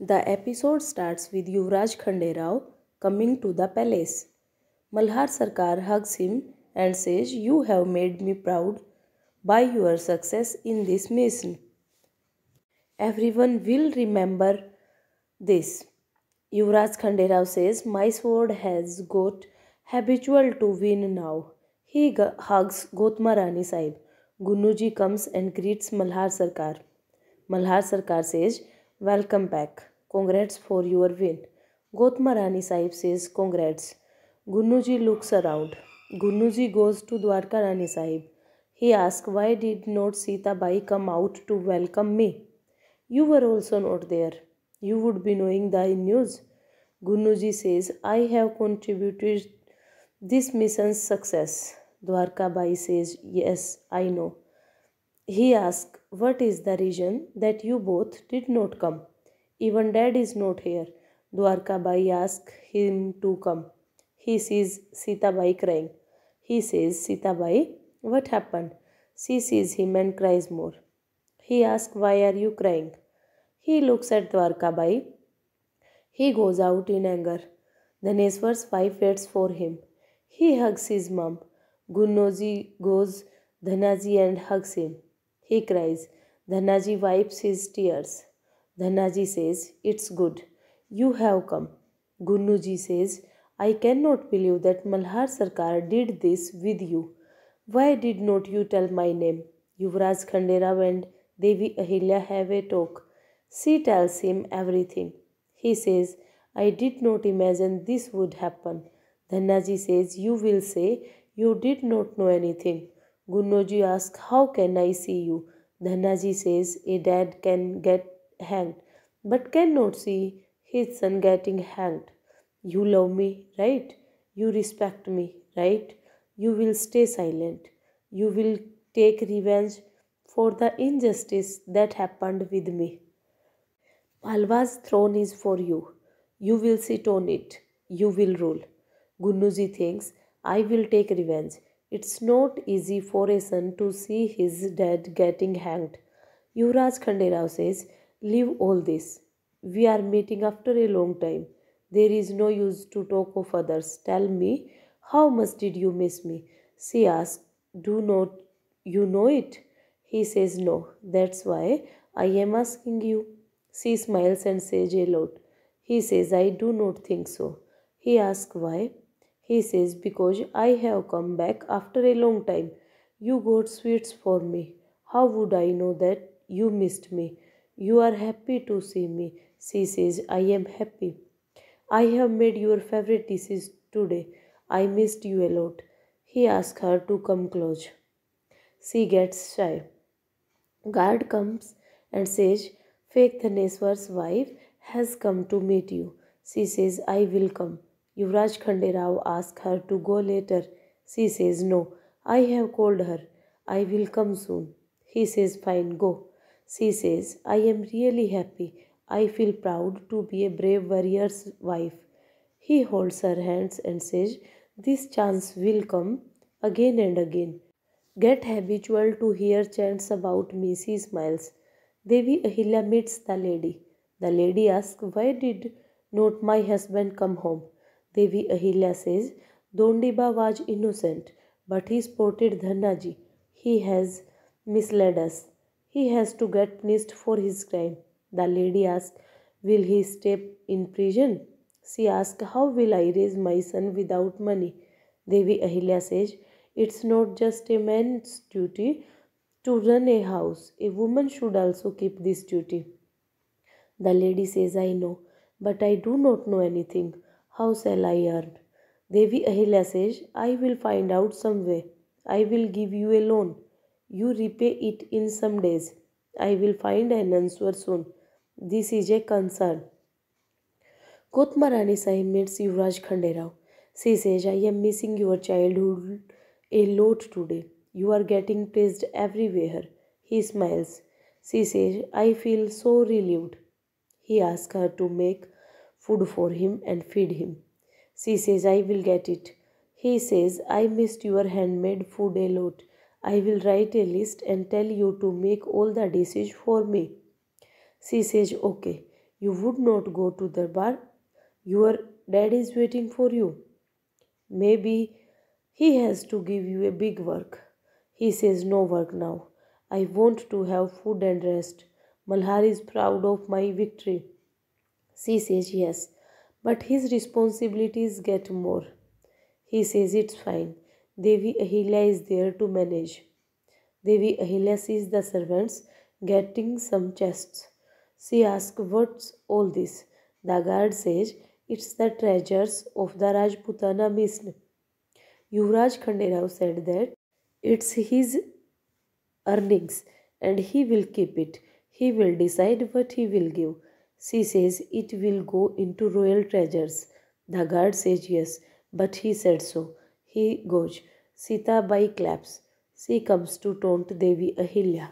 The episode starts with Yuvraj Khanderao coming to the palace. Malhar Sarkar hugs him and says, "You have made me proud by your success in this mission. Everyone will remember this." Yuvraj Khanderao says, "My sword has got habitual to win now." He hugs Gotma Rani Sahib. Gunnuji comes and greets Malhar Sarkar. Malhar Sarkar says, "Welcome back. Congrats for your win." Gotma Rani Sahib says, "Congrats." Gunnuji looks around. Gunnuji goes to Dwarka Rani Sahib. He asks, "Why did not Sita Bai come out to welcome me? You were also not there. You would be knowing the news." Gunnuji says, "I have contributed this mission's success." Dwarka Bai says, "Yes, I know." He asks, "What is the reason that you both did not come? Even Dad is not here." Dwarka Bai asks him to come. He sees Sita Bai crying. He says, "Sita Bai, what happened?" She sees him and cries more. He asks, "Why are you crying?" He looks at Dwarka Bai. He goes out in anger. Dhaneshwar's wife waits for him. He hugs his mom. Gunnoji goes Dhanaji and hugs him. He cries. Dhanaji wipes his tears. Dhanaji says, "It's good. You have come." Gunnuji says, "I cannot believe that Malhar Sarkar did this with you. Why did not you tell my name?" Yuvraj Khanderao and Devi Ahilya have a talk. She tells him everything. He says, "I did not imagine this would happen." Dhanaji says, "You will say you did not know anything." Gunnoji asks, "How can I see you?" Dhanaji says, "A dad can get hanged, but cannot see his son getting hanged. You love me, right? You respect me, right? You will stay silent. You will take revenge for the injustice that happened with me. Palwa's throne is for you. You will sit on it. You will rule." Gunnuji thinks, "I will take revenge. It's not easy for a son to see his dad getting hanged." Yuvraj Khanderao says, "Leave all this. We are meeting after a long time. There is no use to talk of others. Tell me, how much did you miss me?" She asks, "Do not you know it?" He says, "No. That's why I am asking you." She smiles and says, "A lot." He says, "I do not think so." He asks, "Why?" He says, "Because I have come back after a long time. You got sweets for me. How would I know that you missed me? You are happy to see me." She says, "I am happy. I have made your favorite dishes today. I missed you a lot." He asks her to come close. She gets shy. Guard comes and says, "Fake Dhaneshwar's wife has come to meet you." She says, "I will come." Yuvraj Khanderao asks her to go later. She says, "No, I have called her. I will come soon." He says, "Fine, go." She says, "I am really happy. I feel proud to be a brave warrior's wife." He holds her hands and says, "This chance will come again and again. Get habitual to hear chants about me." She smiles. Devi Ahilya meets the lady. The lady asks, "Why did not my husband come home?" Devi Ahilya says, "Dondiba was innocent, but he spotted Dhanaji. He has misled us. He has to get punished for his crime." The lady asks, "Will he stay in prison?" She asks, "How will I raise my son without money?" Devi Ahilya says, "It's not just a man's duty to run a house. A woman should also keep this duty." The lady says, "I know, but I do not know anything. How shall I earn?" Devi Ahilya says, "I will find out some way. I will give you a loan. You repay it in some days. I will find an answer soon. This is a concern." Kotma Rani Sahib meets Yuvraj Khanderao. She says, "I am missing your childhood a lot today. You are getting praised everywhere." He smiles. She says, "I feel so relieved." He asks her to make food for him and feed him. She says, "I will get it." He says, "I missed your handmade food a lot. I will write a list and tell you to make all the dishes for me." She says, "Okay." You would not go to the bar. Your dad is waiting for you. Maybe he has to give you a big work. He says no work now. I want to have food and rest. Malhar is proud of my victory. She says yes, but his responsibilities get more. He says it's fine. Devi Ahilya is there to manage. Devi Ahilya sees the servants getting some chests. She asks, "What's all this?" The guard says, "It's the treasures of the Rajputana missed." Yuvraj Khanderao said that it's his earnings and he will keep it. He will decide what he will give. She says it will go into royal treasures. The guard says yes, but he said so. He goes. Sita Bai claps. She comes to taunt Devi Ahilya.